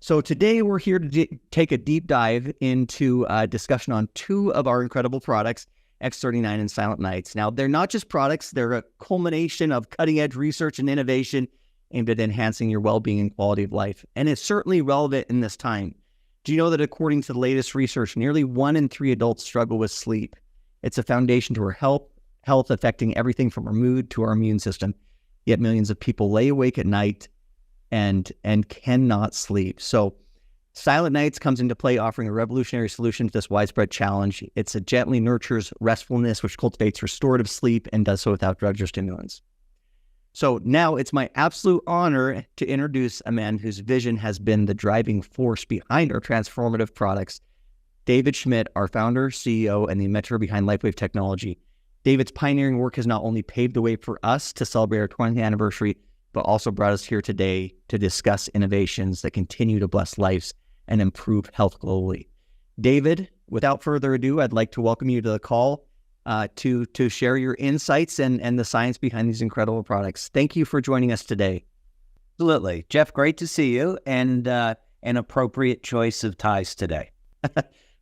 So today we're here to take a deep dive into a discussion on two of our incredible products, X39 and Silent Nights. Now, they're not just products, they're a culmination of cutting-edge research and innovation aimed at enhancing your well-being and quality of life. And it's certainly relevant in this time. Do you know that according to the latest research, nearly 1 in 3 adults struggle with sleep? It's a foundation to our health affecting everything from our mood to our immune system. Yet millions of people lay awake at night and cannot sleep. So Silent Nights comes into play, offering a revolutionary solution to this widespread challenge. It gently nurtures restfulness, which cultivates restorative sleep and does so without drugs or stimulants. So now it's my absolute honor to introduce a man whose vision has been the driving force behind our transformative products, David Schmidt, our founder, CEO, and the inventor behind LifeWave technology. David's pioneering work has not only paved the way for us to celebrate our 20th anniversary, but also brought us here today to discuss innovations that continue to bless lives and improve health globally. David, without further ado, I'd like to welcome you to the call to share your insights and the science behind these incredible products. Thank you for joining us today. Absolutely. Jeff, great to see you, and an appropriate choice of ties today.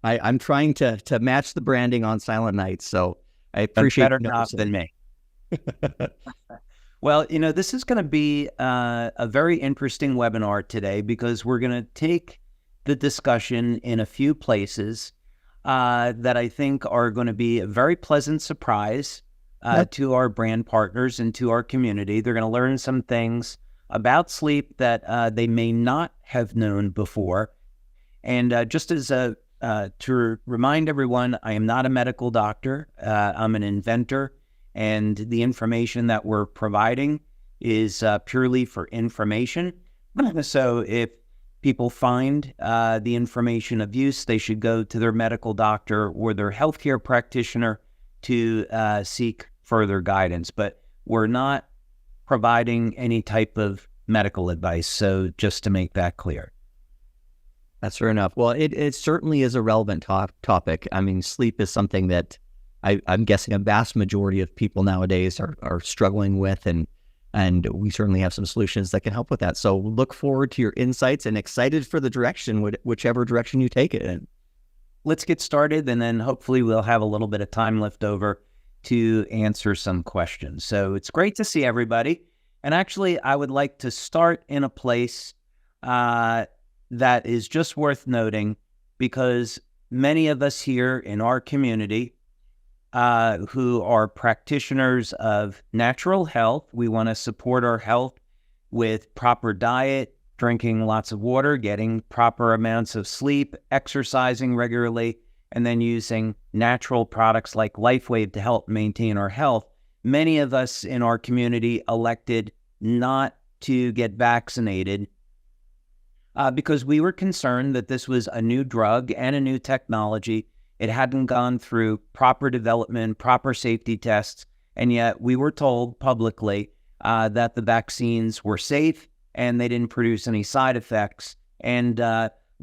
I'm trying to match the branding on Silent Nights, so I appreciate better job than me. Well, this is going to be a very interesting webinar today because we're going to take the discussion in a few places that I think are going to be a very pleasant surprise to our brand partners and to our community. They're going to learn some things about sleep that they may not have known before. And just as to remind everyone, I am not a medical doctor. I'm an inventor. And the information that we're providing is purely for information. So if people find the information of use, they should go to their medical doctor or their healthcare practitioner to seek further guidance. But we're not providing any type of medical advice. So just to make that clear. That's fair enough. Well, it certainly is a relevant topic. I mean, sleep is something that I'm guessing a vast majority of people nowadays are struggling with, and we certainly have some solutions that can help with that. So look forward to your insights and excited for the direction, whichever direction you take it in. Let's get started, and then hopefully we'll have a little bit of time left over to answer some questions. So it's great to see everybody. And actually, I would like to start in a place that is just worth noting, because many of us here in our community who are practitioners of natural health. We want to support our health with proper diet, drinking lots of water, getting proper amounts of sleep, exercising regularly, and then using natural products like LifeWave to help maintain our health. Many of us in our community elected not to get vaccinated because we were concerned that this was a new drug and a new technology. It hadn't gone through proper development, proper safety tests, and yet we were told publicly that the vaccines were safe and they didn't produce any side effects. And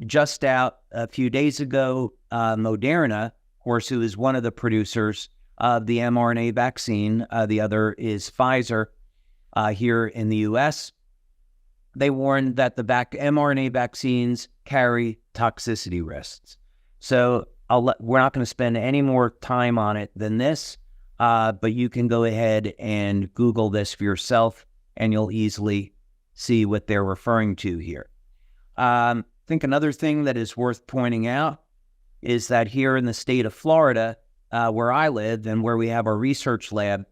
just out a few days ago, Moderna, of course, who is one of the producers of the mRNA vaccine, the other is Pfizer here in the U.S., they warned that the mRNA vaccines carry toxicity risks. So we're not going to spend any more time on it than this, but you can go ahead and Google this for yourself, and you'll easily see what they're referring to here. I think another thing that is worth pointing out is that here in the state of Florida, where I live and where we have our research lab,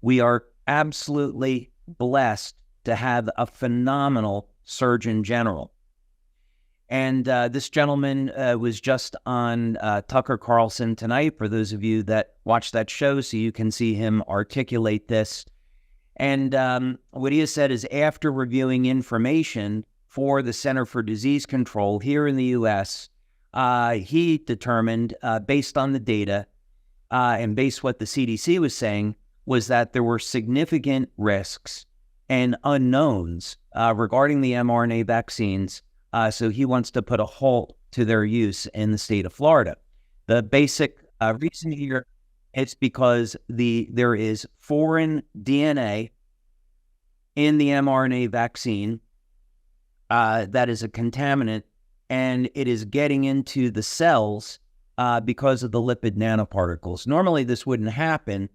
we are absolutely blessed to have a phenomenal Surgeon General. And this gentleman was just on Tucker Carlson tonight, for those of you that watch that show, so you can see him articulate this. And what he has said is, after reviewing information for the Center for Disease Control here in the U.S., he determined, based on the data and based what the CDC was saying, was that there were significant risks and unknowns regarding the mRNA vaccines. So he wants to put a halt to their use in the state of Florida. The basic reason here is because there is foreign DNA in the mRNA vaccine that is a contaminant, and it is getting into the cells because of the lipid nanoparticles. Normally, this wouldn't happen,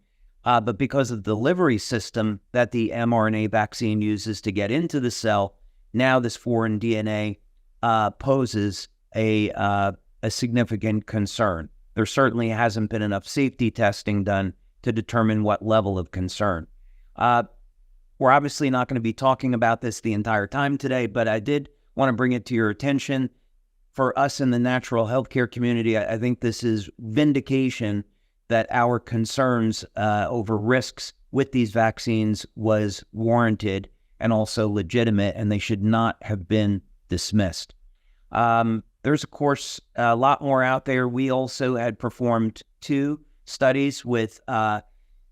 but because of the delivery system that the mRNA vaccine uses to get into the cell, now this foreign DNA poses a significant concern. There certainly hasn't been enough safety testing done to determine what level of concern. We're obviously not going to be talking about this the entire time today, but I did want to bring it to your attention. For us in the natural healthcare community, I think this is vindication that our concerns over risks with these vaccines was warranted and also legitimate, and they should not have been dismissed. There's, of course, a lot more out there. We also had performed 2 studies with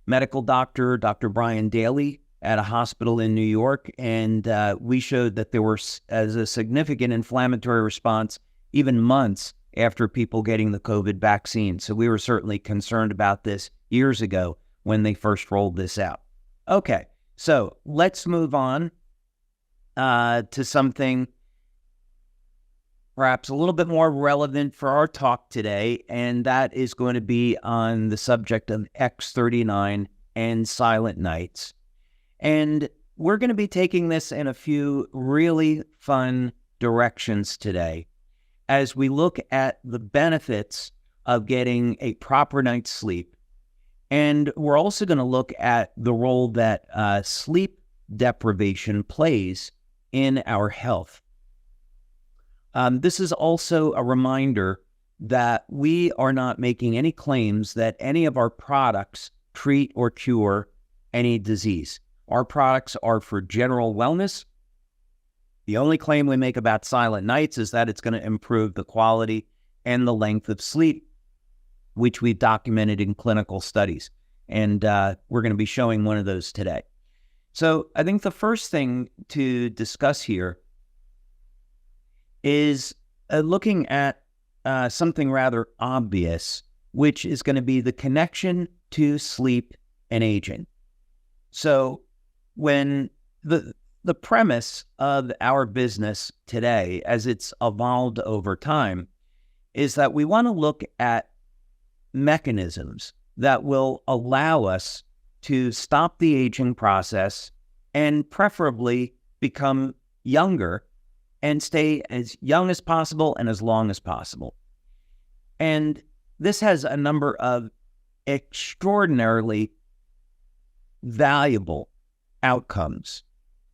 medical Dr. Brian Daly at a hospital in New York, and we showed that there was a significant inflammatory response even months after people getting the COVID vaccine. So we were certainly concerned about this years ago when they first rolled this out. Okay, so let's move on to something perhaps a little bit more relevant for our talk today, and that is going to be on the subject of X39 and Silent Nights. And we're going to be taking this in a few really fun directions today as we look at the benefits of getting a proper night's sleep. And we're also going to look at the role that sleep deprivation plays in our health. This is also a reminder that we are not making any claims that any of our products treat or cure any disease. Our products are for general wellness. The only claim we make about Silent Nights is that it's going to improve the quality and the length of sleep, which we've documented in clinical studies. And we're going to be showing one of those today. So I think the first thing to discuss here is looking at something rather obvious, which is going to be the connection to sleep and aging. So when the premise of our business today, as it's evolved over time, is that we want to look at mechanisms that will allow us to stop the aging process and preferably become younger and stay as young as possible and as long as possible. And this has a number of extraordinarily valuable outcomes,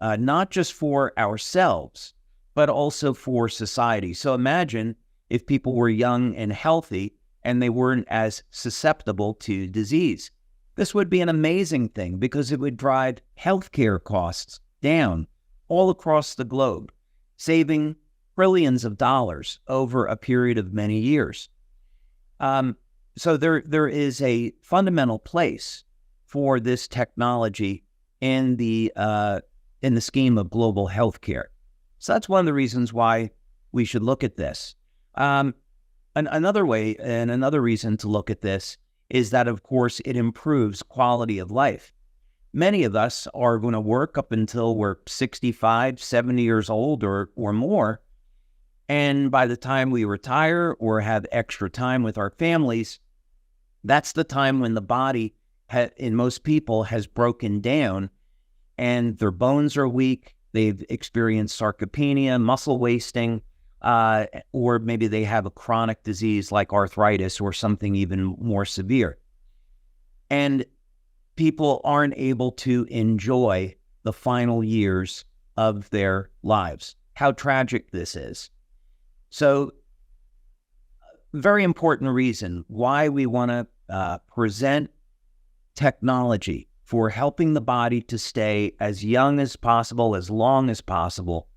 not just for ourselves, but also for society. So imagine if people were young and healthy and they weren't as susceptible to disease. This would be an amazing thing because it would drive healthcare costs down all across the globe, saving trillions of dollars over a period of many years. So there is a fundamental place for this technology in the scheme of global healthcare. So that's one of the reasons why we should look at this. Another way and another reason to look at this is that, of course, it improves quality of life. Many of us are going to work up until we're 65, 70 years old or more. And by the time we retire or have extra time with our families, that's the time when the body, in most people, has broken down and their bones are weak. They've experienced sarcopenia, muscle wasting, or maybe they have a chronic disease like arthritis or something even more severe. And people aren't able to enjoy the final years of their lives. How tragic this is. So, very important reason why we want to present technology for helping the body to stay as young as possible, as long as possible,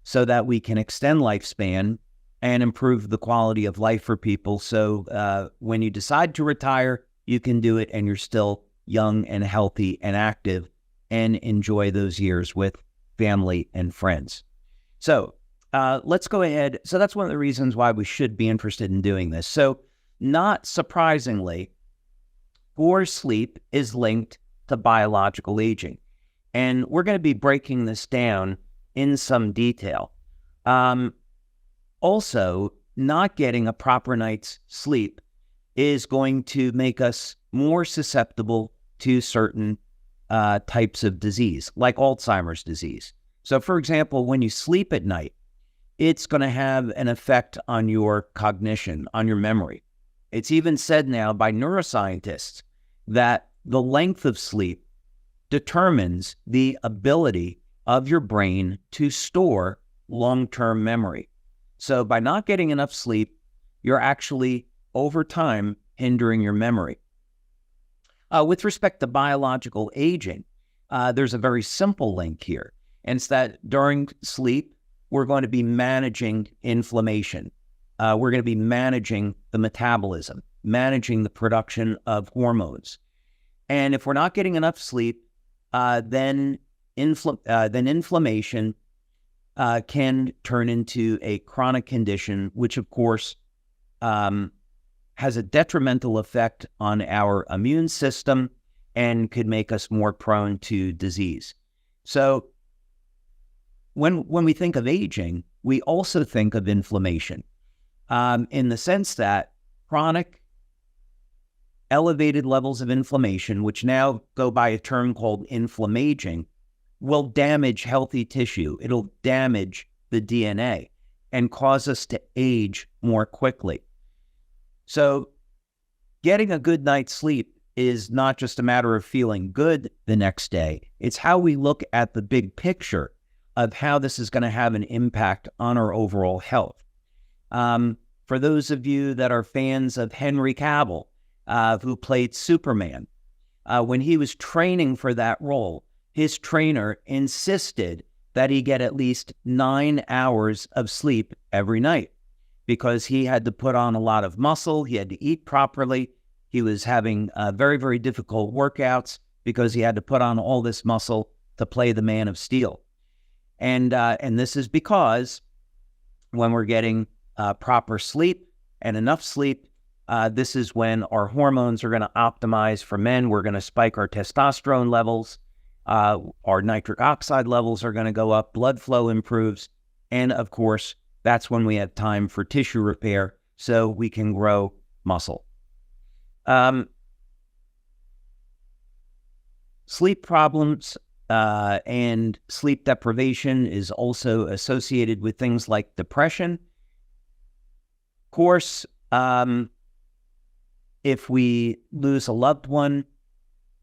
so that we can extend lifespan and improve the quality of life for people. So when you decide to retire, you can do it and you're still young and healthy and active and enjoy those years with family and friends. So let's go ahead. So that's one of the reasons why we should be interested in doing this. So not surprisingly, poor sleep is linked to biological aging. And we're going to be breaking this down in some detail. Also, not getting a proper night's sleep is going to make us more susceptible to certain types of disease, like Alzheimer's disease. So, for example, when you sleep at night, it's going to have an effect on your cognition, on your memory. It's even said now by neuroscientists that the length of sleep determines the ability of your brain to store long-term memory. So by not getting enough sleep, you're actually, over time, hindering your memory. With respect to biological aging, there's a very simple link here. And it's that during sleep, we're going to be managing inflammation. We're going to be managing the metabolism, managing the production of hormones. And if we're not getting enough sleep, then inflammation can turn into a chronic condition, which of course has a detrimental effect on our immune system and could make us more prone to disease. So when we think of aging, we also think of inflammation in the sense that chronic elevated levels of inflammation, which now go by a term called inflammaging, will damage healthy tissue. It'll damage the DNA and cause us to age more quickly. So getting a good night's sleep is not just a matter of feeling good the next day. It's how we look at the big picture of how this is going to have an impact on our overall health. For those of you that are fans of Henry Cavill, who played Superman, when he was training for that role, his trainer insisted that he get at least 9 hours of sleep every night because he had to put on a lot of muscle. He had to eat properly. He was having very, very difficult workouts because he had to put on all this muscle to play the Man of Steel. And this is because when we're getting proper sleep and enough sleep, this is when our hormones are going to optimize. For men, we're going to spike our testosterone levels. Our nitric oxide levels are going to go up. Blood flow improves. And of course, that's when we have time for tissue repair so we can grow muscle. Sleep problems and sleep deprivation is also associated with things like depression. Of course, if we lose a loved one,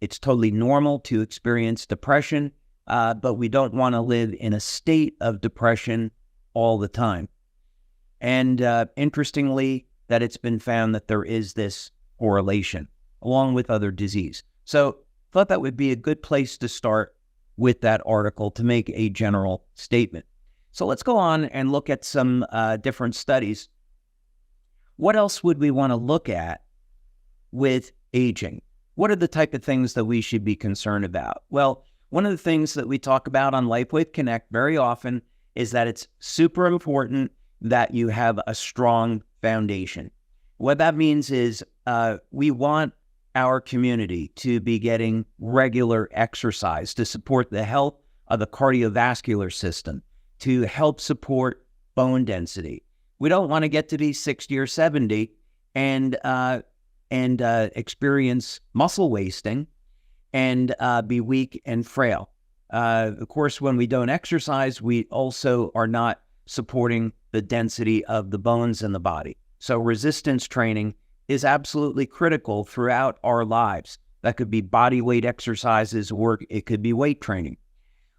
it's totally normal to experience depression, but we don't want to live in a state of depression all the time. And interestingly, that it's been found that there is this correlation along with other disease. So I thought that would be a good place to start with that article to make a general statement. So let's go on and look at some different studies. What else would we want to look at with aging? What are the type of things that we should be concerned about? Well, one of the things that we talk about on LifeWave Connect very often is that it's super important that you have a strong foundation. What that means is we want our community to be getting regular exercise to support the health of the cardiovascular system, to help support bone density. We don't want to get to be 60 or 70 and experience muscle wasting and be weak and frail. Of course, when we don't exercise, we also are not supporting the density of the bones in the body. So resistance training is absolutely critical throughout our lives. That could be body weight exercises or it could be weight training.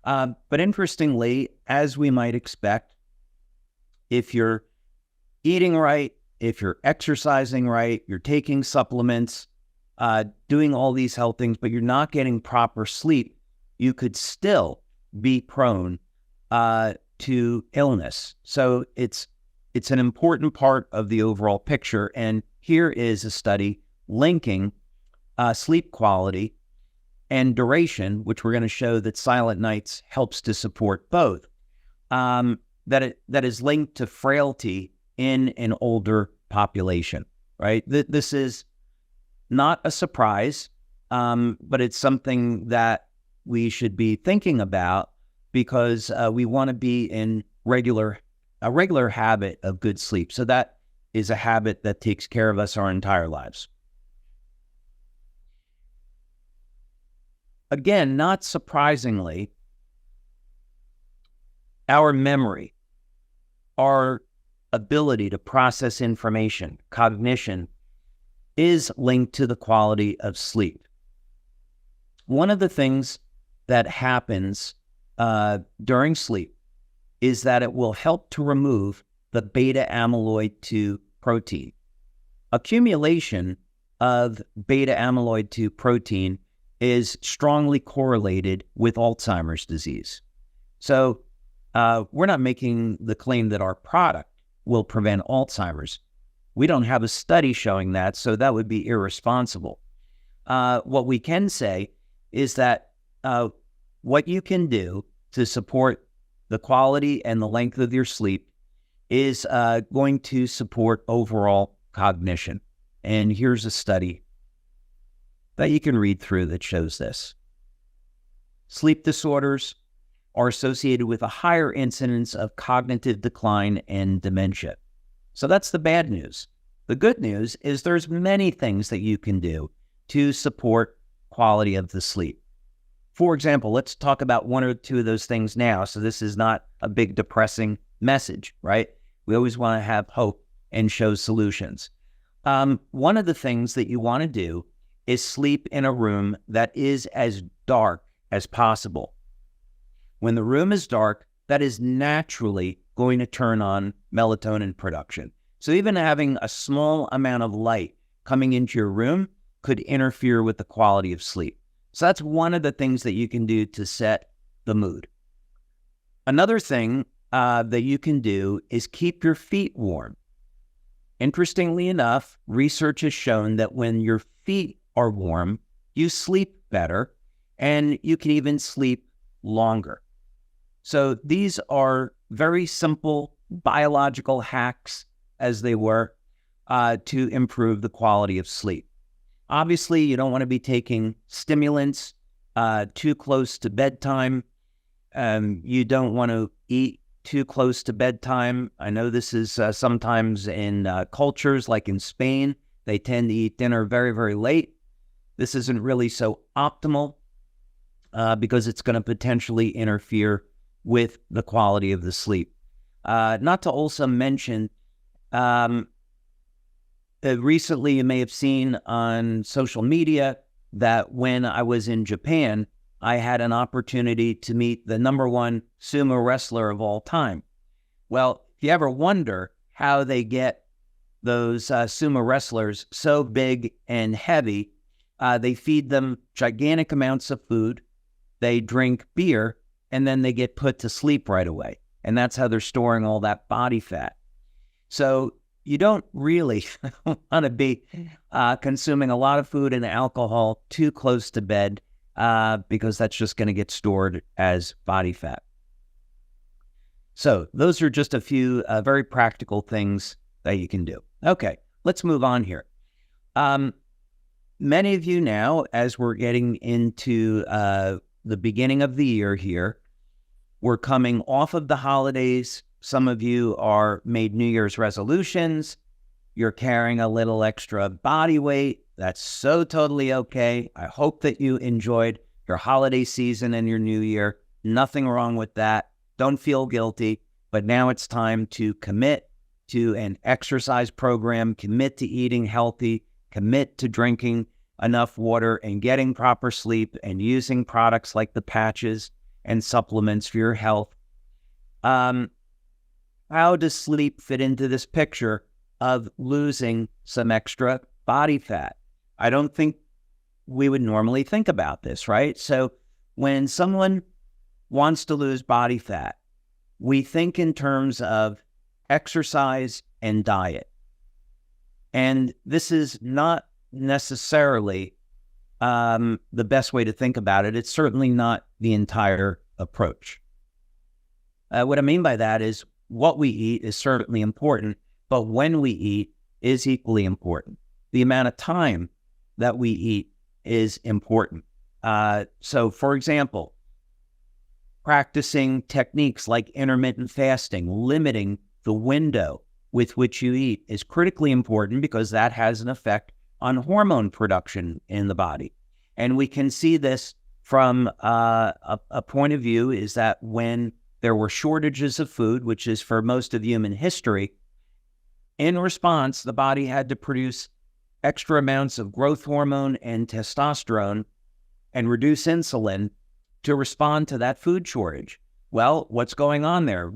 But interestingly, as we might expect, if you're eating right, if you're exercising right, you're taking supplements, doing all these health things, but you're not getting proper sleep, you could still be prone to illness. So it's an important part of the overall picture. And here is a study linking sleep quality and duration, which we're going to show that Silent Nights helps to support both, that is linked to frailty in an older population, right? This is not a surprise, but it's something that we should be thinking about because we want to be in a regular habit of good sleep. So that is a habit that takes care of us our entire lives. Again, not surprisingly, our memory, our ability to process information, cognition, is linked to the quality of sleep. One of the things that happens during sleep is that it will help to remove the beta amyloid 2 protein. Accumulation of beta amyloid 2 protein is strongly correlated with Alzheimer's disease. So we're not making the claim that our product will prevent Alzheimer's. We don't have a study showing that, so that would be irresponsible. What we can say is that what you can do to support the quality and the length of your sleep is going to support overall cognition. And here's a study that you can read through that shows this. Sleep disorders are associated with a higher incidence of cognitive decline and dementia. So that's the bad news. The good news is there's many things that you can do to support quality of the sleep. For example, let's talk about one or two of those things now. So this is not a big depressing message, right? We always want to have hope and show solutions. One of the things that you want to do is sleep in a room that is as dark as possible. When the room is dark, that is naturally going to turn on melatonin production. So even having a small amount of light coming into your room could interfere with the quality of sleep. So that's one of the things that you can do to set the mood. Another thing that you can do is keep your feet warm. Interestingly enough, research has shown that when your feet are warm, you sleep better and you can even sleep longer. So these are very simple biological hacks, as they were, to improve the quality of sleep. Obviously, you don't want to be taking stimulants too close to bedtime. You don't want to eat too close to bedtime. I know this is sometimes in cultures like in Spain, they tend to eat dinner very, very late. This isn't really so optimal because it's going to potentially interfere with the quality of the sleep. Not to also mention, recently you may have seen on social media that when I was in Japan, I had an opportunity to meet the #1 sumo wrestler of all time. Well, if you ever wonder how they get those sumo wrestlers so big and heavy, they feed them gigantic amounts of food, they drink beer, and then they get put to sleep right away. And that's how they're storing all that body fat. So you don't really want to be consuming a lot of food and alcohol too close to bed because that's just going to get stored as body fat. So those are just a few very practical things that you can do. Okay, let's move on here. Many of you now, as we're getting into the beginning of the year here, we're coming off of the holidays. Some of you are made New Year's resolutions. You're carrying a little extra body weight. That's so totally okay. I hope that you enjoyed your holiday season and your New Year. Nothing wrong with that. Don't feel guilty. But now it's time to commit to an exercise program, commit to eating healthy, commit to drinking enough water and getting proper sleep and using products like the patches and supplements for your health. How does sleep fit into this picture of losing some extra body fat? I don't think we would normally think about this, right? So when someone wants to lose body fat, we think in terms of exercise and diet. And this is not necessarily the best way to think about it. It's certainly not the entire approach. What I mean by that is what we eat is certainly important, but when we eat is equally important. The amount of time that we eat is important. So, for example, practicing techniques like intermittent fasting, limiting the window with which you eat is critically important because that has an effect on hormone production in the body. And we can see this from a point of view is that when there were shortages of food, which is for most of human history, in response, the body had to produce extra amounts of growth hormone and testosterone and reduce insulin to respond to that food shortage. Well, what's going on there?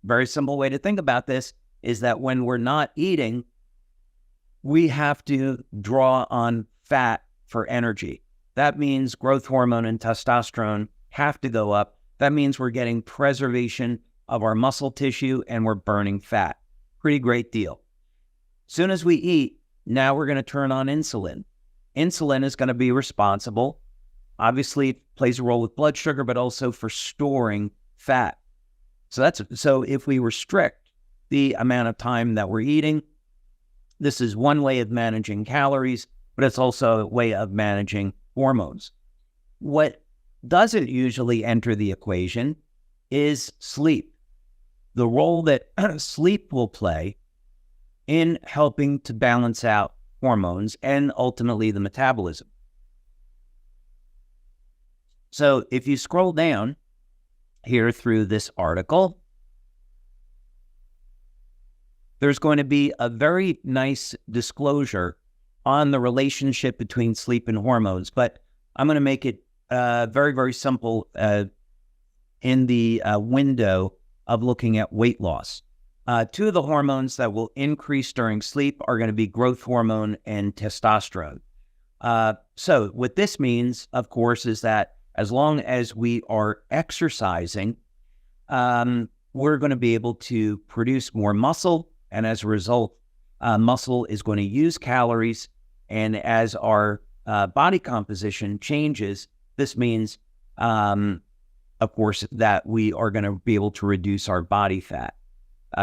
Very simple way to think about this is that when we're not eating, we have to draw on fat for energy. That means growth hormone and testosterone have to go up. That means we're getting preservation of our muscle tissue and we're burning fat. Pretty great deal. Soon as we eat, now we're going to turn on insulin. Insulin is going to be responsible. Obviously, it plays a role with blood sugar, but also for storing fat. So if we restrict the amount of time that we're eating, this is one way of managing calories, but it's also a way of managing hormones. What doesn't usually enter the equation is sleep. The role that sleep will play in helping to balance out hormones and ultimately the metabolism. So if you scroll down here through this article, there's going to be a very nice disclosure on the relationship between sleep and hormones, but I'm going to make it very, very simple in the window of looking at weight loss. Two of the hormones that will increase during sleep are going to be growth hormone and testosterone. So what this means, of course, is that as long as we are exercising, we're going to be able to produce more muscle. And as a result, muscle is going to use calories. And as our body composition changes, this means, of course, that we are going to be able to reduce our body fat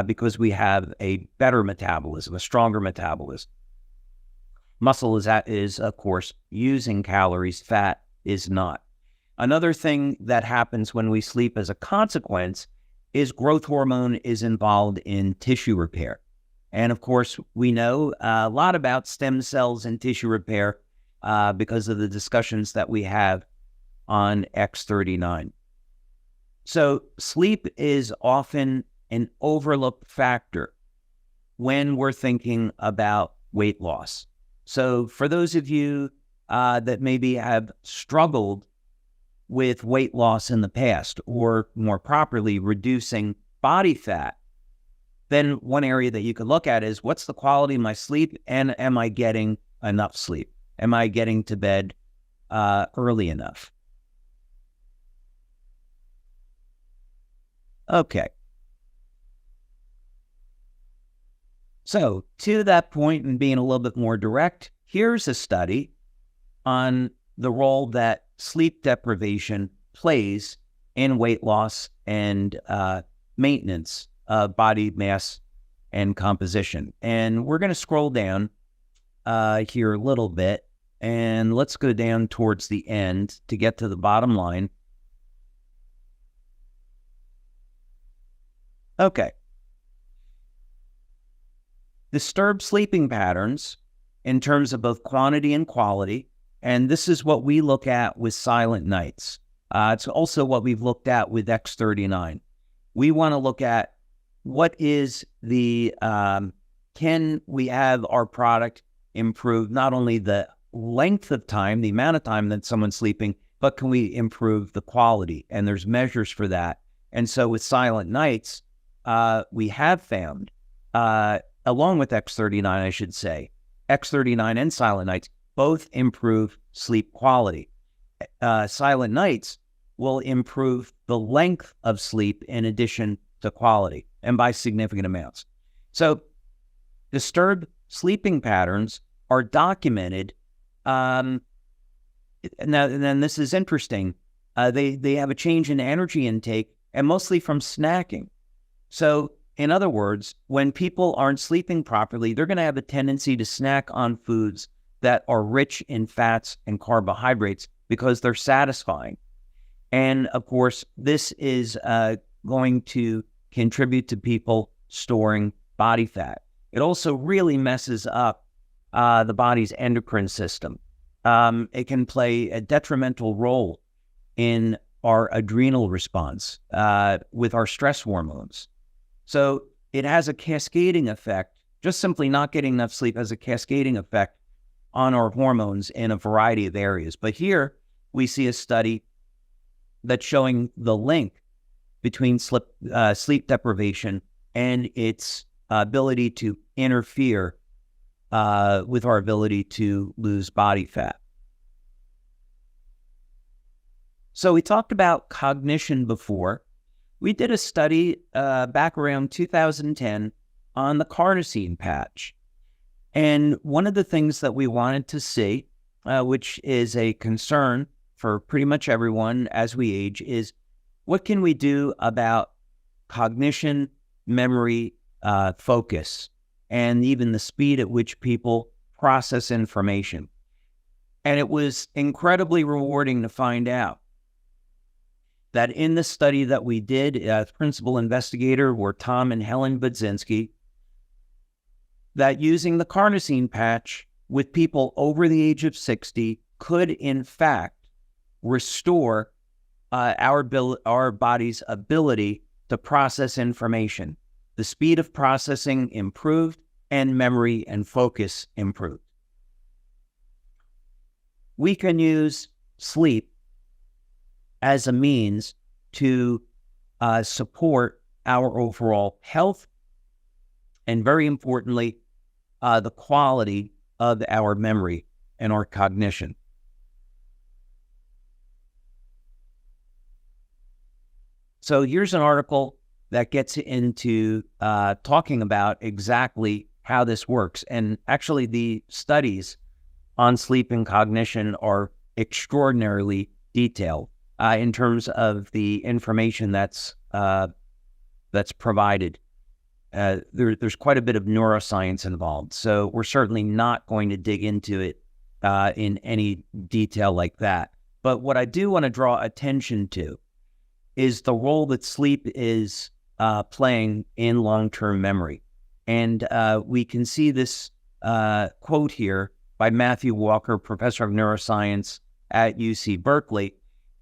because we have a better metabolism, a stronger metabolism. Muscle is, of course, using calories. Fat is not. Another thing that happens when we sleep as a consequence is growth hormone is involved in tissue repair. And of course, we know a lot about stem cells and tissue repair because of the discussions that we have on X39. So sleep is often an overlooked factor when we're thinking about weight loss. So for those of you that maybe have struggled with weight loss in the past, or more properly, reducing body fat, then one area that you could look at is what's the quality of my sleep and am I getting enough sleep? Am I getting to bed early enough? Okay. So to that point and being a little bit more direct, here's a study on the role that sleep deprivation plays in weight loss and maintenance of body mass and composition. And we're going to scroll down here a little bit, and let's go down towards the end to get to the bottom line. Okay. Disturbed sleeping patterns in terms of both quantity and quality. And this is what we look at with Silent Nights. It's also what we've looked at with X39. We want to look at what is the, can we have our product improve not only the length of time, the amount of time that someone's sleeping, but can we improve the quality? And there's measures for that. And so with Silent Nights, we have found, along with X39, I should say, X39 and Silent Nights, both improve sleep quality. Silent Nights will improve the length of sleep in addition to quality, and by significant amounts. So disturbed sleeping patterns are documented. Now, and then this is interesting. They have a change in energy intake, and mostly from snacking. So in other words, when people aren't sleeping properly, they're going to have a tendency to snack on foods that are rich in fats and carbohydrates because they're satisfying. And of course, this is going to contribute to people storing body fat. It also really messes up the body's endocrine system. It can play a detrimental role in our adrenal response with our stress hormones. So it has a cascading effect. Just simply not getting enough sleep has a cascading effect on our hormones in a variety of areas. But here we see a study that's showing the link between sleep deprivation and its ability to interfere with our ability to lose body fat. So we talked about cognition before. We did a study back around 2010 on the carnosine patch. And one of the things that we wanted to see, which is a concern for pretty much everyone as we age, is what can we do about cognition, memory, focus, and even the speed at which people process information. And it was incredibly rewarding to find out that in the study that we did, principal investigator were Tom and Helen Budzinski, that using the carnosine patch with people over the age of 60 could in fact restore our body's ability to process information. The speed of processing improved and memory and focus improved. We can use sleep as a means to support our overall health and, very importantly, the quality of our memory and our cognition. So here's an article that gets into talking about exactly how this works. And actually, the studies on sleep and cognition are extraordinarily detailed in terms of the information that's provided. There's quite a bit of neuroscience involved, so we're certainly not going to dig into it in any detail like that. But what I do want to draw attention to is the role that sleep is playing in long-term memory. And we can see this quote here by Matthew Walker, professor of neuroscience at UC Berkeley.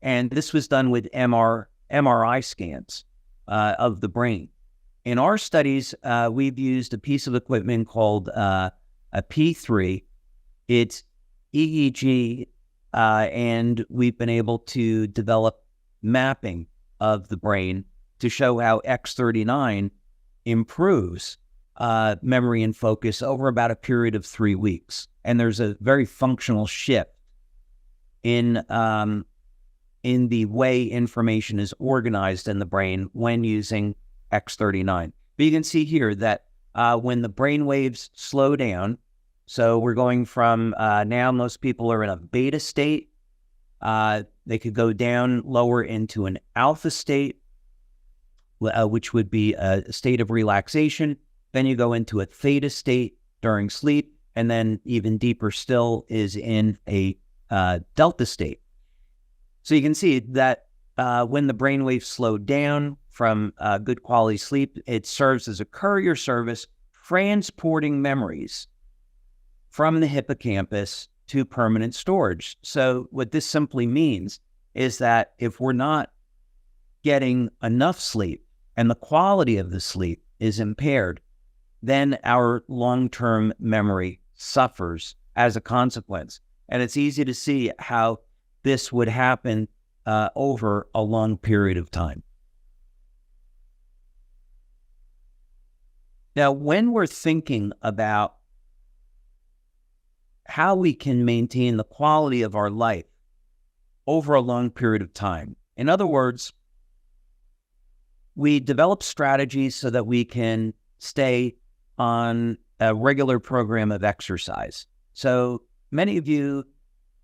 And this was done with MRI scans of the brain. In our studies, we've used a piece of equipment called a P3. It's EEG, and we've been able to develop mapping of the brain to show how X39 improves memory and focus over about a period of 3 weeks. And there's a very functional shift in the way information is organized in the brain when using X39. But you can see here that when the brain waves slow down, so we're going from now most people are in a beta state. They could go down lower into an alpha state, which would be a state of relaxation. Then you go into a theta state during sleep, and then even deeper still is in a delta state. So you can see that when the brainwaves slow down from good quality sleep, it serves as a courier service transporting memories from the hippocampus to permanent storage. So what this simply means is that if we're not getting enough sleep and the quality of the sleep is impaired, then our long-term memory suffers as a consequence. And it's easy to see how this would happen over a long period of time. Now, when we're thinking about how we can maintain the quality of our life over a long period of time, in other words, we develop strategies so that we can stay on a regular program of exercise. So many of you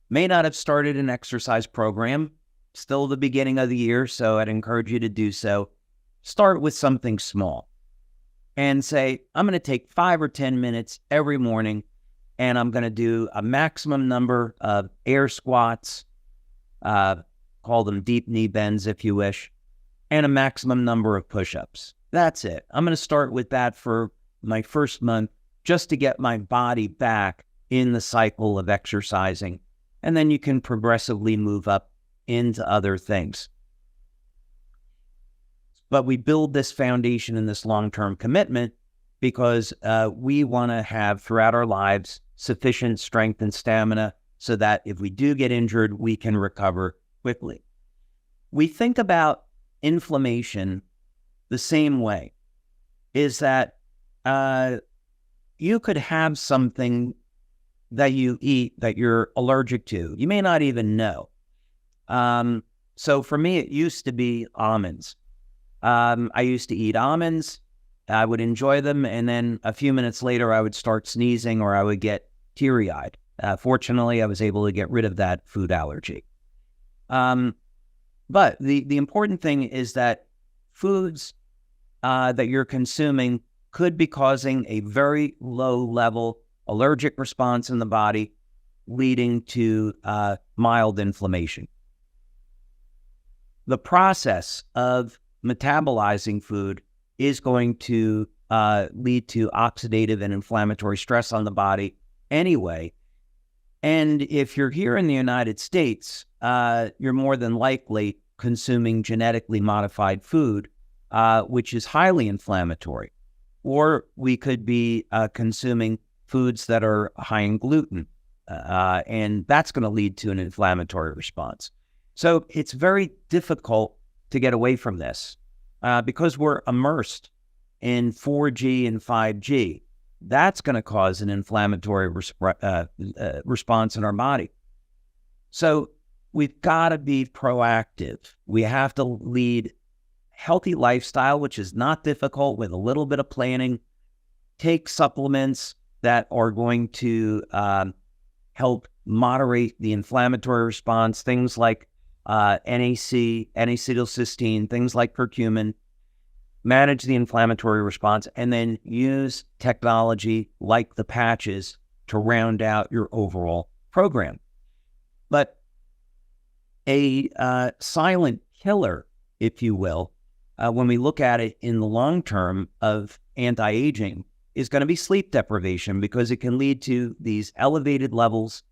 may not have started an exercise program, still the beginning of the year, so I'd encourage you to do so. Start with something small and say, I'm going to take 5 or 10 minutes every morning, and I'm going to do a maximum number of air squats, call them deep knee bends if you wish, and a maximum number of push-ups. That's it. I'm going to start with that for my first month just to get my body back in the cycle of exercising. And then you can progressively move up into other things. But we build this foundation and this long-term commitment because we want to have throughout our lives sufficient strength and stamina so that if we do get injured, we can recover quickly. We think about inflammation the same way, is that you could have something that you eat that you're allergic to. You may not even know. So for me, it used to be almonds. I used to eat almonds. I would enjoy them. And then a few minutes later, I would start sneezing or I would get teary-eyed. Fortunately, I was able to get rid of that food allergy. But the important thing is that foods that you're consuming could be causing a very low-level allergic response in the body, leading to mild inflammation. The process of metabolizing food is going to lead to oxidative and inflammatory stress on the body anyway. And if you're here in the United States, you're more than likely consuming genetically modified food, which is highly inflammatory. Or we could be consuming foods that are high in gluten, and that's going to lead to an inflammatory response. So it's very difficult to get away from this because we're immersed in 4G and 5G. That's going to cause an inflammatory response in our body. So we've got to be proactive. We have to lead healthy lifestyle, which is not difficult with a little bit of planning. Take supplements that are going to help moderate the inflammatory response, things like NAC, N-acetylcysteine, things like curcumin. Manage the inflammatory response, and then use technology like the patches to round out your overall program. But a silent killer, if you will, when we look at it in the long term of anti-aging, is going to be sleep deprivation, because it can lead to these elevated levels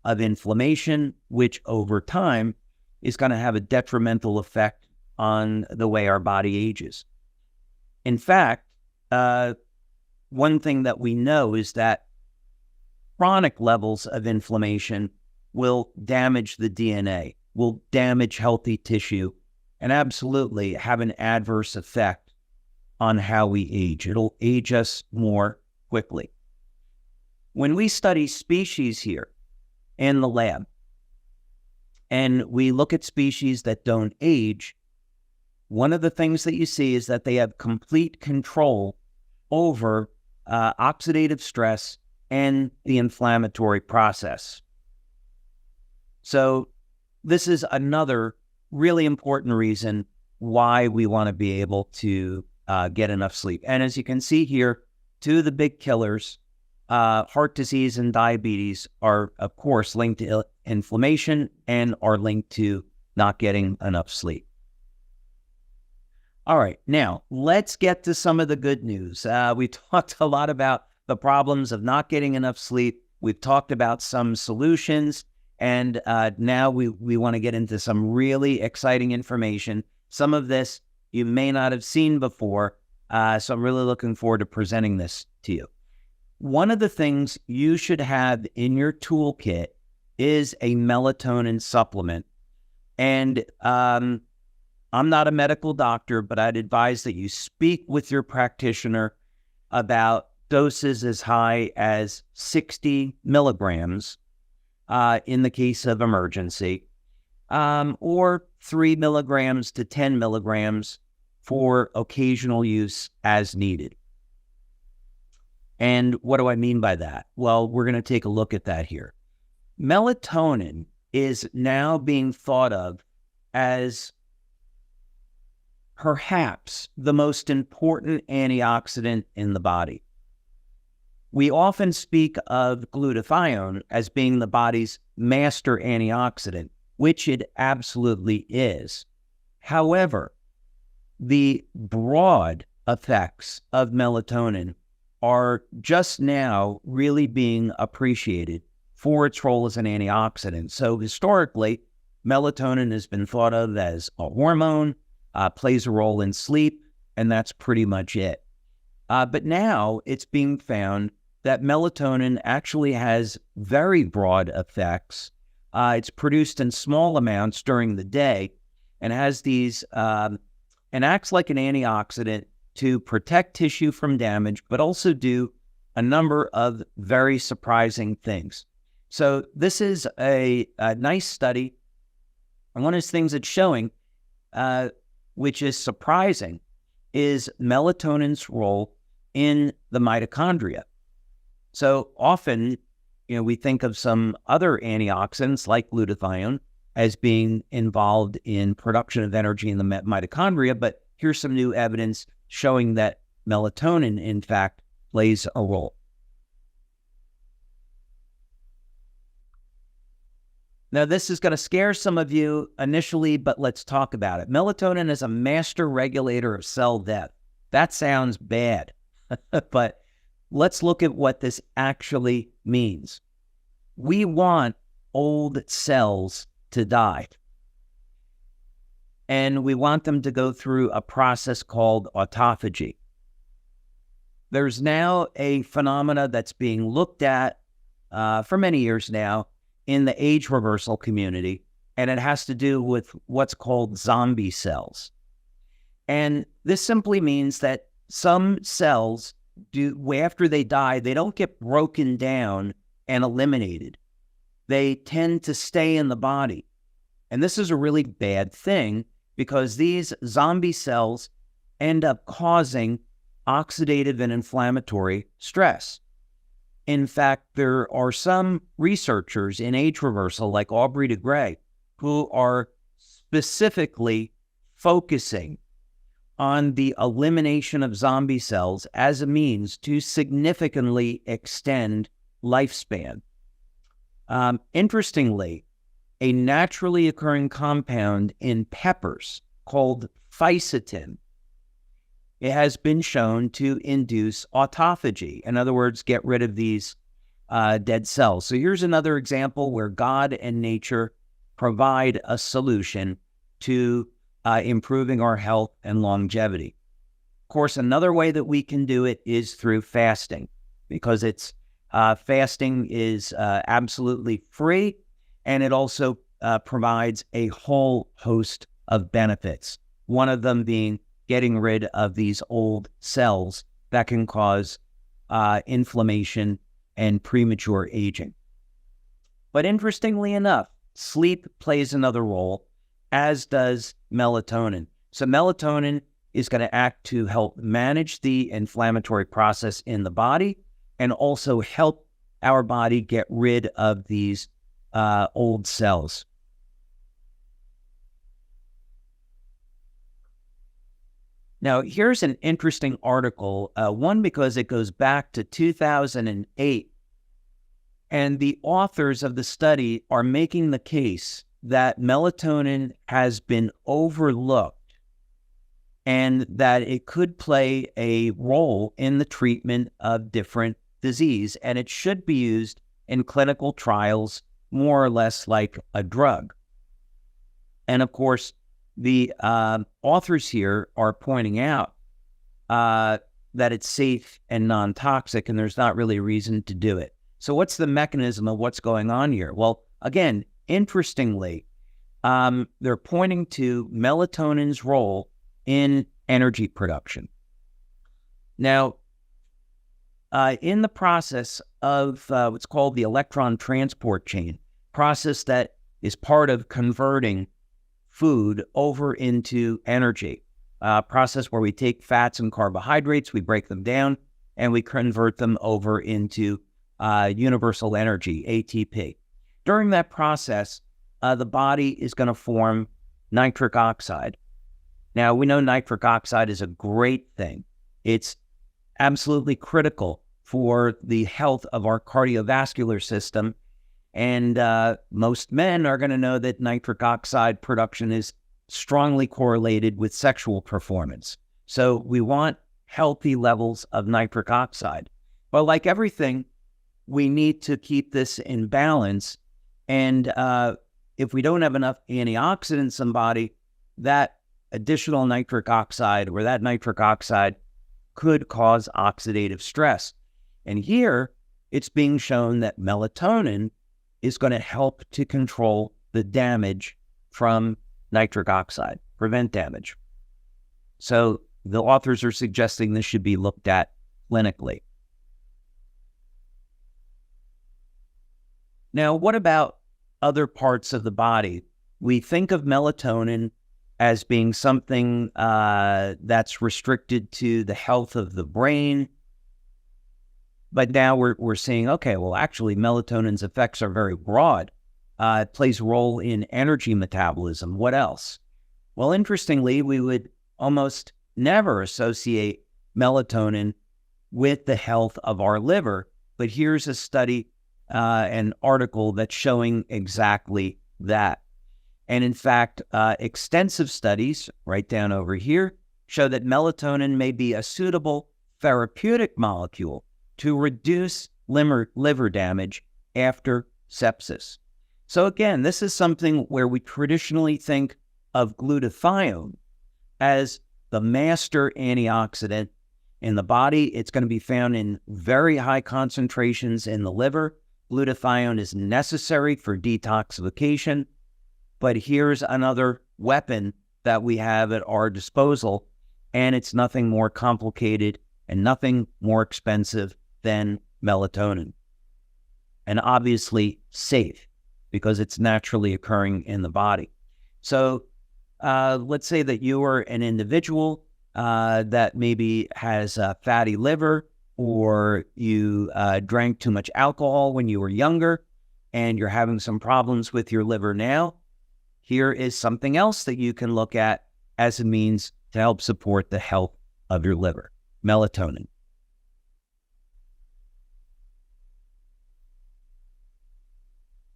of inflammation, which over time is going to have a detrimental effect on the way our body ages. In fact, one thing that we know is that chronic levels of inflammation will damage the DNA, will damage healthy tissue, and absolutely have an adverse effect on how we age. It'll age us more quickly. When we study species here in the lab, and we look at species that don't age, one of the things that you see is that they have complete control over oxidative stress and the inflammatory process. So this is another really important reason why we want to be able to get enough sleep. And as you can see here, two of the big killers, heart disease and diabetes, are of course linked to inflammation and are linked to not getting enough sleep. All right, now let's get to some of the good news. We talked a lot about the problems of not getting enough sleep. We've talked about some solutions, and now we want to get into some really exciting information. Some of this you may not have seen before, so I'm really looking forward to presenting this to you. One of the things you should have in your toolkit is a melatonin supplement. And I'm not a medical doctor, but I'd advise that you speak with your practitioner about doses as high as 60 milligrams in the case of emergency, or 3 milligrams to 10 milligrams for occasional use as needed. And what do I mean by that? Well, we're going to take a look at that here. Melatonin is now being thought of as perhaps the most important antioxidant in the body. We often speak of glutathione as being the body's master antioxidant, which it absolutely is. However, the broad effects of melatonin are just now really being appreciated for its role as an antioxidant. So historically, melatonin has been thought of as a hormone, plays a role in sleep, and that's pretty much it. But now it's being found that melatonin actually has very broad effects. It's produced in small amounts during the day and has these, and acts like an antioxidant to protect tissue from damage, but also do a number of very surprising things. So this is a nice study. And one of the things it's showing, which is surprising, is melatonin's role in the mitochondria. So often, we think of some other antioxidants like glutathione as being involved in production of energy in the mitochondria, but here's some new evidence showing that melatonin, in fact, plays a role. Now, this is going to scare some of you initially, but let's talk about it. Melatonin is a master regulator of cell death. That sounds bad, but let's look at what this actually means. We want old cells to die, and we want them to go through a process called autophagy. There's now a phenomena that's being looked at for many years now in the age reversal community, and it has to do with what's called zombie cells. And this simply means that some cells, after they die, they don't get broken down and eliminated. They tend to stay in the body. And this is a really bad thing because these zombie cells end up causing oxidative and inflammatory stress. In fact, there are some researchers in age reversal, like Aubrey de Grey, who are specifically focusing on the elimination of zombie cells as a means to significantly extend lifespan. Interestingly, a naturally occurring compound in peppers called fisetin, it has been shown to induce autophagy. In other words, get rid of these dead cells. So here's another example where God and nature provide a solution to improving our health and longevity. Of course, another way that we can do it is through fasting, because fasting is absolutely free, and it also provides a whole host of benefits. One of them being getting rid of these old cells that can cause inflammation and premature aging. But interestingly enough, sleep plays another role, as does melatonin. So melatonin is going to act to help manage the inflammatory process in the body and also help our body get rid of these old cells. Now, here's an interesting article, one because it goes back to 2008, and the authors of the study are making the case that melatonin has been overlooked and that it could play a role in the treatment of different disease, and it should be used in clinical trials more or less like a drug. And of course, the authors here are pointing out that it's safe and non-toxic, and there's not really a reason to do it. So what's the mechanism of what's going on here? Well, again, interestingly, they're pointing to melatonin's role in energy production. Now, in the process of what's called the electron transport chain, process that is part of converting food over into energy, process where we take fats and carbohydrates, we break them down, and we convert them over into universal energy, ATP. During that process, the body is going to form nitric oxide. Now, we know nitric oxide is a great thing. It's absolutely critical for the health of our cardiovascular system, And most men are going to know that nitric oxide production is strongly correlated with sexual performance. So we want healthy levels of nitric oxide. But like everything, we need to keep this in balance. And if we don't have enough antioxidants in the body, that additional nitric oxide or that nitric oxide could cause oxidative stress. And here it's being shown that melatonin is going to help to control the damage from nitric oxide, prevent damage. So the authors are suggesting this should be looked at clinically. Now, what about other parts of the body? We think of melatonin as being something that's restricted to the health of the brain. But now we're seeing, okay, well, actually, melatonin's effects are very broad. It plays a role in energy metabolism. What else? Well, interestingly, we would almost never associate melatonin with the health of our liver. But here's a study, an article that's showing exactly that. And in fact, extensive studies, right down over here, show that melatonin may be a suitable therapeutic molecule to reduce liver damage after sepsis. So again, this is something where we traditionally think of glutathione as the master antioxidant in the body. It's going to be found in very high concentrations in the liver. Glutathione is necessary for detoxification. But here's another weapon that we have at our disposal, and it's nothing more complicated and nothing more expensive than melatonin. And obviously safe because it's naturally occurring in the body. So let's say that you are an individual that maybe has a fatty liver, or you drank too much alcohol when you were younger and you're having some problems with your liver now. Here is something else that you can look at as a means to help support the health of your liver: melatonin.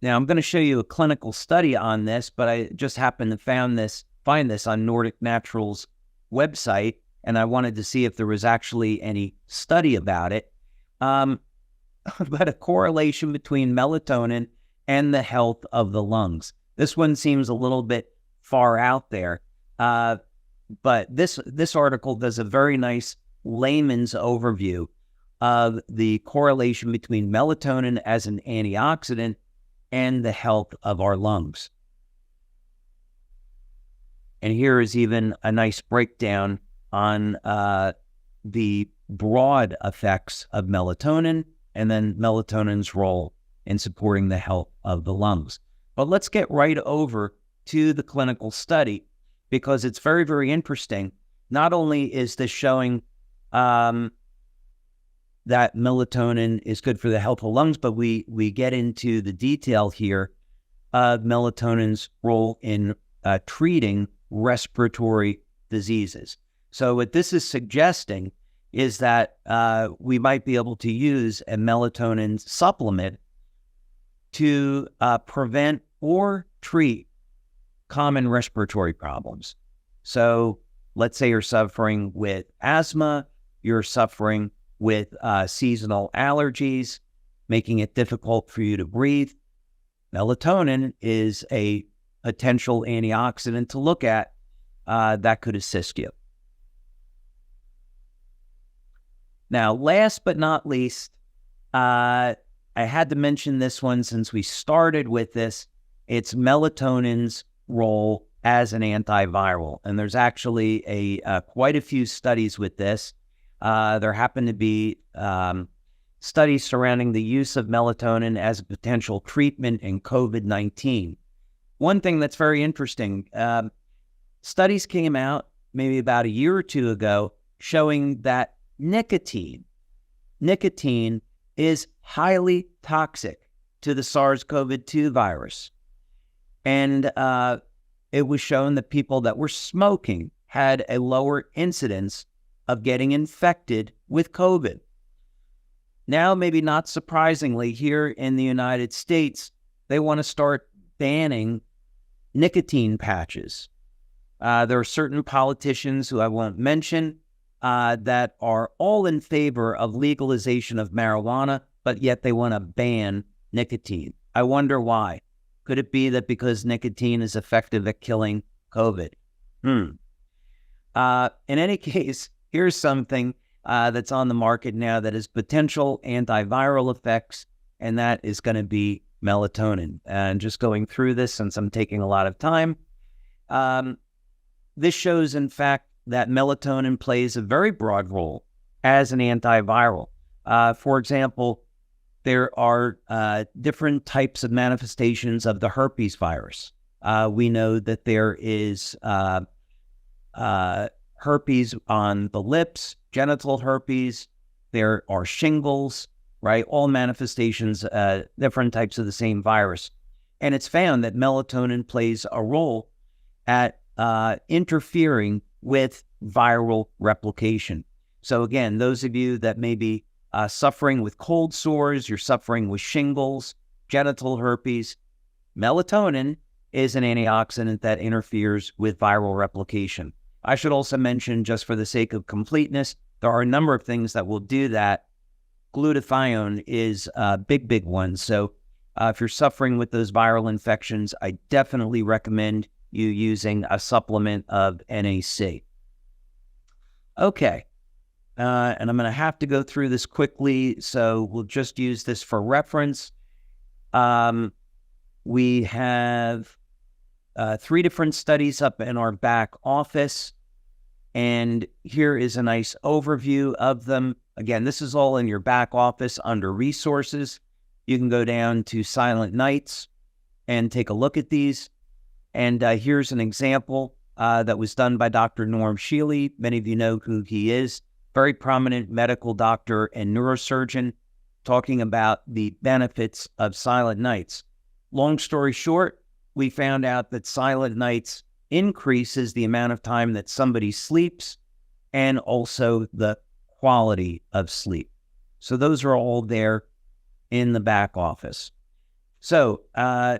Now, I'm going to show you a clinical study on this, but I just happened to find this on Nordic Natural's website, and I wanted to see if there was actually any study about it. But a correlation between melatonin and the health of the lungs. This one seems a little bit far out there, but this article does a very nice layman's overview of the correlation between melatonin as an antioxidant and the health of our lungs. And here is even a nice breakdown on the broad effects of melatonin and then melatonin's role in supporting the health of the lungs. But let's get right over to the clinical study, because it's very, very interesting. Not only is this showing that melatonin is good for the health of lungs, but we get into the detail here of melatonin's role in treating respiratory diseases. So what this is suggesting is that we might be able to use a melatonin supplement to prevent or treat common respiratory problems. So let's say you're suffering with asthma, you're suffering with seasonal allergies, making it difficult for you to breathe. Melatonin is a potential antioxidant to look at that could assist you. Now, last but not least, I had to mention this one since we started with this. It's melatonin's role as an antiviral. And there's actually quite a few studies with this. There happen to be studies surrounding the use of melatonin as a potential treatment in COVID-19. One thing that's very interesting, studies came out maybe about a year or two ago showing that nicotine is highly toxic to the SARS-CoV-2 virus. And it was shown that people that were smoking had a lower incidence of getting infected with COVID. Now, maybe not surprisingly, here in the United States, they want to start banning nicotine patches. There are certain politicians who I won't mention that are all in favor of legalization of marijuana, but yet they want to ban nicotine. I wonder why. Could it be that because nicotine is effective at killing COVID? In any case, here's something that's on the market now that has potential antiviral effects, and that is going to be melatonin. And just going through this, since I'm taking a lot of time, this shows, in fact, that melatonin plays a very broad role as an antiviral. For example, there are different types of manifestations of the herpes virus. We know that there is herpes on the lips, genital herpes. There are shingles, right? All manifestations, different types of the same virus. And it's found that melatonin plays a role at interfering with viral replication. So again, those of you that may be suffering with cold sores, you're suffering with shingles, genital herpes, melatonin is an antioxidant that interferes with viral replication. I should also mention, just for the sake of completeness, there are a number of things that will do that. Glutathione is a big one. So if you're suffering with those viral infections, I definitely recommend you using a supplement of NAC. Okay. And I'm going to have to go through this quickly, so we'll just use this for reference. We have 3 different studies up in our back office, and here is a nice overview of them. Again, this is all in your back office under resources. You can go down to Silent Nights and take a look at these. And here's an example that was done by Dr. Norm Shealy. Many of you know who he is. Very prominent medical doctor and neurosurgeon, talking about the benefits of Silent Nights. Long story short, we found out that Silent Nights increases the amount of time that somebody sleeps and also the quality of sleep. So those are all there in the back office. So,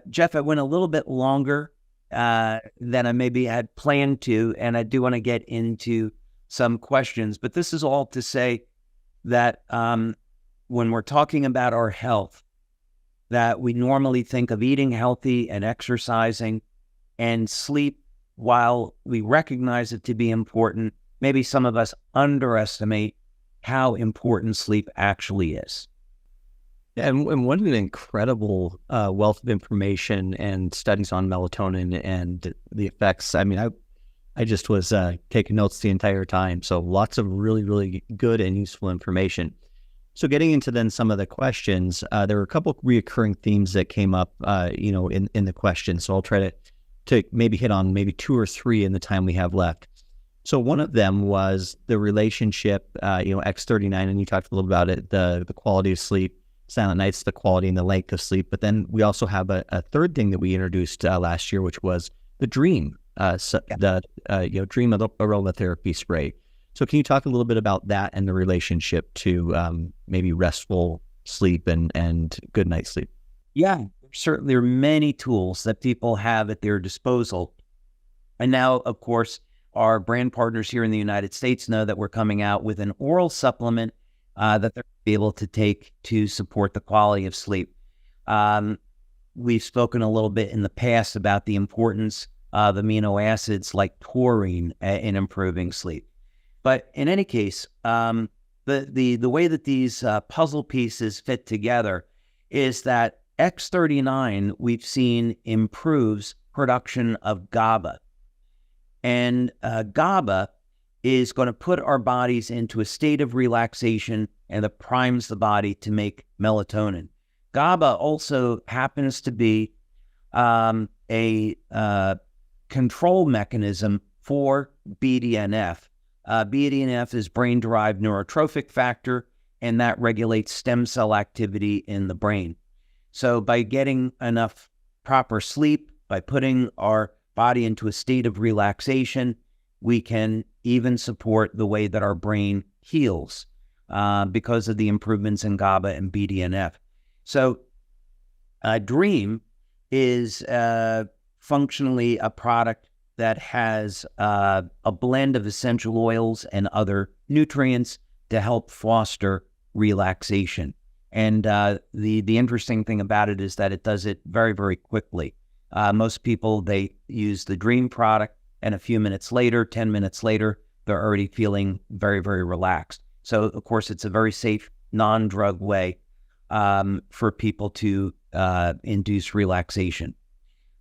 Jeff, I went a little bit longer than I maybe had planned to, and I do want to get into some questions, but this is all to say that when we're talking about our health, that we normally think of eating healthy and exercising and sleep. While we recognize it to be important, maybe some of us underestimate how important sleep actually is. And what an incredible wealth of information and studies on melatonin and the effects. I mean, I just was taking notes the entire time. So lots of really good and useful information. So getting into then some of the questions, there were a couple of reoccurring themes that came up, in the questions. So I'll try to maybe hit on maybe 2 or 3 in the time we have left. So one of them was the relationship, X39, and you talked a little about it, the quality of sleep, Silent Nights, the quality and the length of sleep. But then we also have a third thing that we introduced last year, which was the dream, dream aromatherapy spray. So can you talk a little bit about that and the relationship to maybe restful sleep and good night's sleep? Yeah, certainly there are many tools that people have at their disposal. And now, of course, our brand partners here in the United States know that we're coming out with an oral supplement that they're able to take to support the quality of sleep. We've spoken a little bit in the past about the importance of amino acids like taurine in improving sleep. But in any case, the way that these puzzle pieces fit together is that X39 we've seen improves production of GABA. And GABA is going to put our bodies into a state of relaxation, and it primes the body to make melatonin. GABA also happens to be a control mechanism for BDNF. BDNF is brain-derived neurotrophic factor, and that regulates stem cell activity in the brain. So by getting enough proper sleep, by putting our body into a state of relaxation, we can even support the way that our brain heals because of the improvements in GABA and BDNF. So Dream is functionally a product that has a blend of essential oils and other nutrients to help foster relaxation. And the interesting thing about it is that it does it very, very quickly. Most people, they use the Dream product, and a few minutes later, 10 minutes later, they're already feeling very, very relaxed. So, of course, it's a very safe, non-drug way for people to induce relaxation.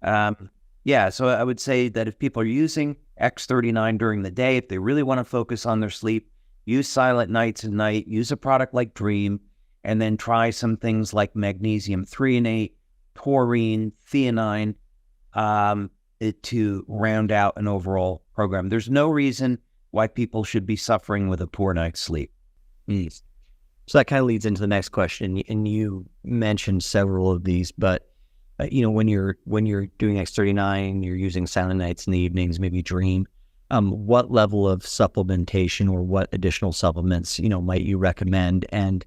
So I would say that if people are using X39 during the day, if they really want to focus on their sleep, use Silent Nights at night, use a product like Dream, and then try some things like magnesium threonate, taurine, theanine, to round out an overall program. There's no reason why people should be suffering with a poor night's sleep. So that kind of leads into the next question, and you mentioned several of these, but when you're doing X39, you're using Silent Nights in the evenings, maybe Dream. What level of supplementation or what additional supplements might you recommend? And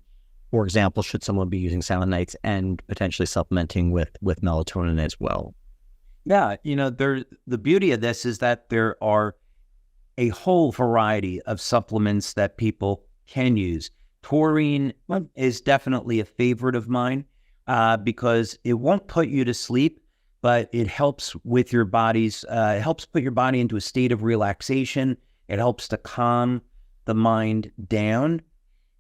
for example, should someone be using Silent Nights and potentially supplementing with melatonin as well? Yeah, the beauty of this is that there are a whole variety of supplements that people can use. Taurine is definitely a favorite of mine because it won't put you to sleep, but it helps with your body's, it helps put your body into a state of relaxation. It helps to calm the mind down.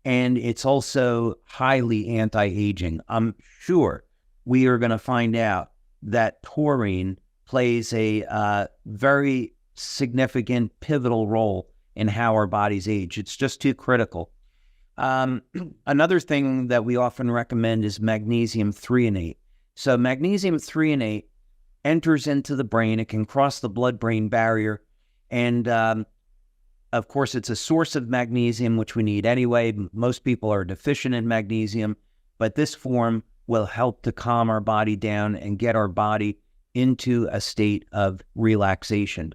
And it's also highly anti-aging. I'm sure we are going to find out that taurine plays a very significant, pivotal role in how our bodies age. It's just too critical. Another thing that we often recommend is magnesium threonate. So magnesium threonate enters into the brain. It can cross the blood-brain barrier. And of course, it's a source of magnesium, which we need anyway. Most people are deficient in magnesium, but this form will help to calm our body down and get our body into a state of relaxation.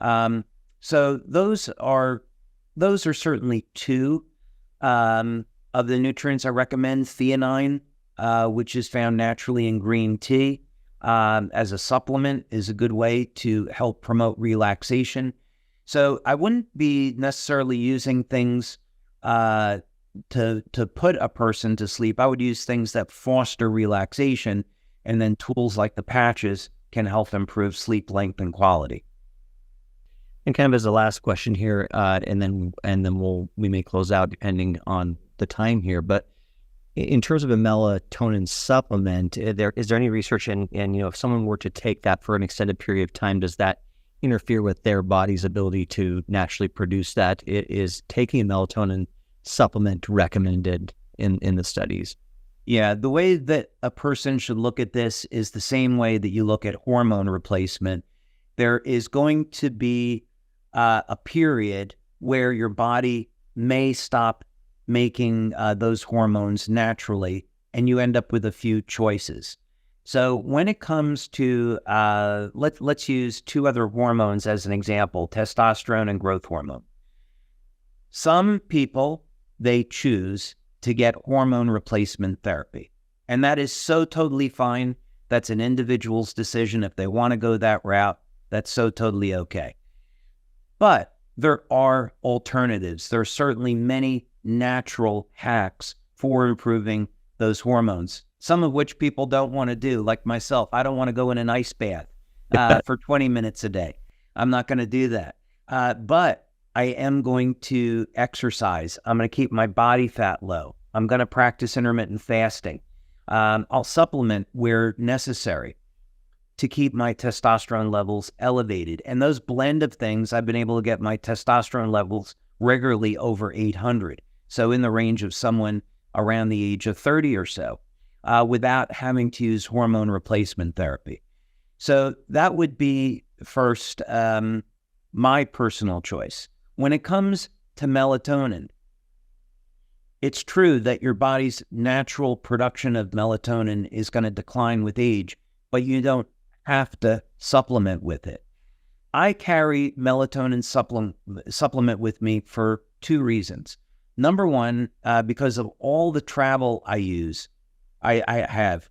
So those are certainly two of the nutrients I recommend. Theanine, which is found naturally in green tea, as a supplement, is a good way to help promote relaxation. So I wouldn't be necessarily using things to put a person to sleep. I would use things that foster relaxation, and then tools like the patches can help improve sleep length and quality. And kind of as the last question here, and then we may close out depending on the time here. But in terms of a melatonin supplement, is there any research and if someone were to take that for an extended period of time, does that interfere with their body's ability to naturally produce that? Is taking a melatonin supplement recommended in the studies? Yeah, the way that a person should look at this is the same way that you look at hormone replacement. There is going to be a period where your body may stop making those hormones naturally, and you end up with a few choices. So when it comes to, let's use two other hormones as an example, testosterone and growth hormone. Some people, they choose to get hormone replacement therapy, and that is so totally fine. That's an individual's decision. If they want to go that route, that's so totally okay. But there are alternatives. There are certainly many natural hacks for improving those hormones, some of which people don't want to do, like myself. I don't want to go in an ice bath for 20 minutes a day. I'm not going to do that. But I am going to exercise. I'm going to keep my body fat low. I'm going to practice intermittent fasting. I'll supplement where necessary to keep my testosterone levels elevated. And those blend of things, I've been able to get my testosterone levels regularly over 800. So in the range of someone around the age of 30 or so, without having to use hormone replacement therapy. So that would be first my personal choice. When it comes to melatonin, it's true that your body's natural production of melatonin is going to decline with age, but you don't have to supplement with it. I carry melatonin supplement with me for two reasons. Number one, because of all the travel I have.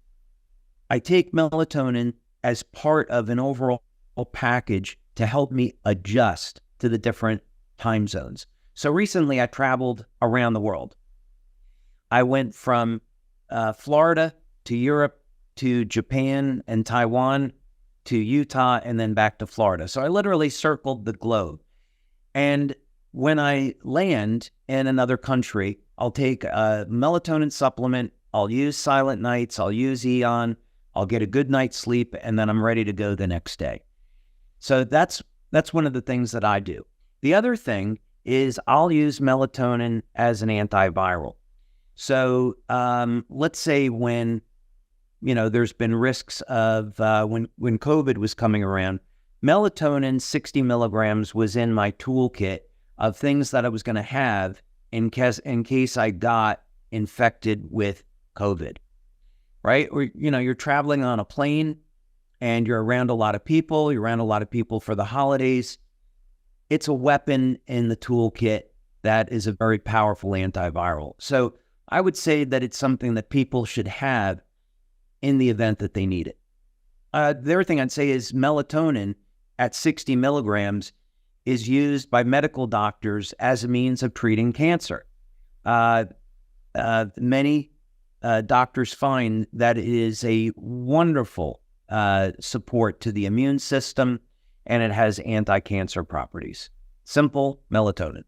I take melatonin as part of an overall package to help me adjust to the different time zones. So recently I traveled around the world. I went from Florida to Europe to Japan and Taiwan to Utah and then back to Florida. So I literally circled the globe. And when I land in another country, I'll take a melatonin supplement, I'll use Silent Nights, I'll use Eon, I'll get a good night's sleep, and then I'm ready to go the next day. So that's one of the things that I do. The other thing is I'll use melatonin as an antiviral. So let's say when, there's been risks of when COVID was coming around, melatonin 60 milligrams was in my toolkit of things that I was going to have in case I got infected with COVID, right? Or, you're traveling on a plane and you're around a lot of people, for the holidays. It's a weapon in the toolkit that is a very powerful antiviral. So I would say that it's something that people should have in the event that they need it. The other thing I'd say is melatonin at 60 milligrams is used by medical doctors as a means of treating cancer. Many doctors find that it is a wonderful support to the immune system, and it has anti-cancer properties. Simple melatonin.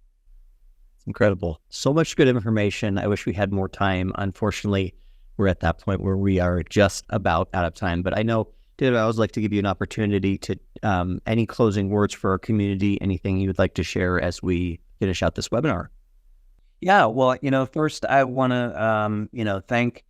Incredible. So much good information. I wish we had more time. Unfortunately, we're at that point where we are just about out of time. But I know, David, I always like to give you an opportunity to any closing words for our community, anything you would like to share as we finish out this webinar. Yeah, well, first I want to, thank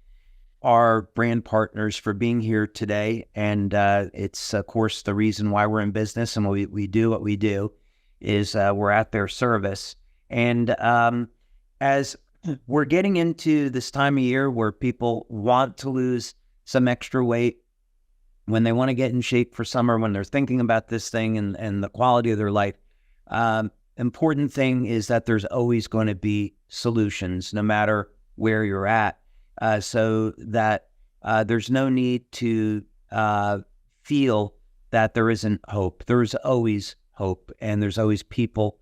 our brand partners for being here today. And it's, of course, the reason why we're in business and we do what we do is we're at their service. And as we're getting into this time of year where people want to lose some extra weight, when they want to get in shape for summer, when they're thinking about this thing and the quality of their life, important thing is that there's always going to be solutions no matter where you're at, so that there's no need to feel that there isn't hope. There's always hope, and there's always people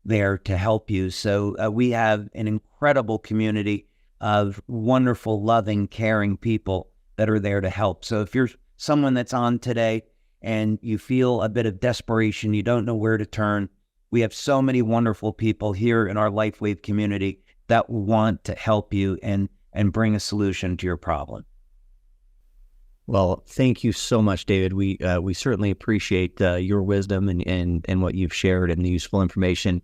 there to help you. So we have an incredible community of wonderful, loving, caring people that are there to help. So if you're someone that's on today and you feel a bit of desperation, you don't know where to turn, we have so many wonderful people here in our LifeWave community that want to help you and bring a solution to your problem. Well, thank you so much, David. We certainly appreciate your wisdom and what you've shared and the useful information.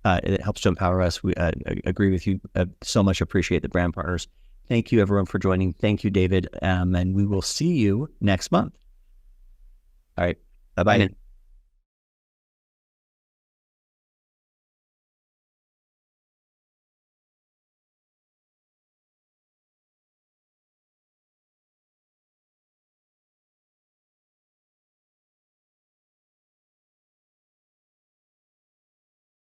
It helps to empower us. We agree with you so much. Appreciate the brand partners. Thank you, everyone, for joining. Thank you, David. And we will see you next month. All right. Bye-bye.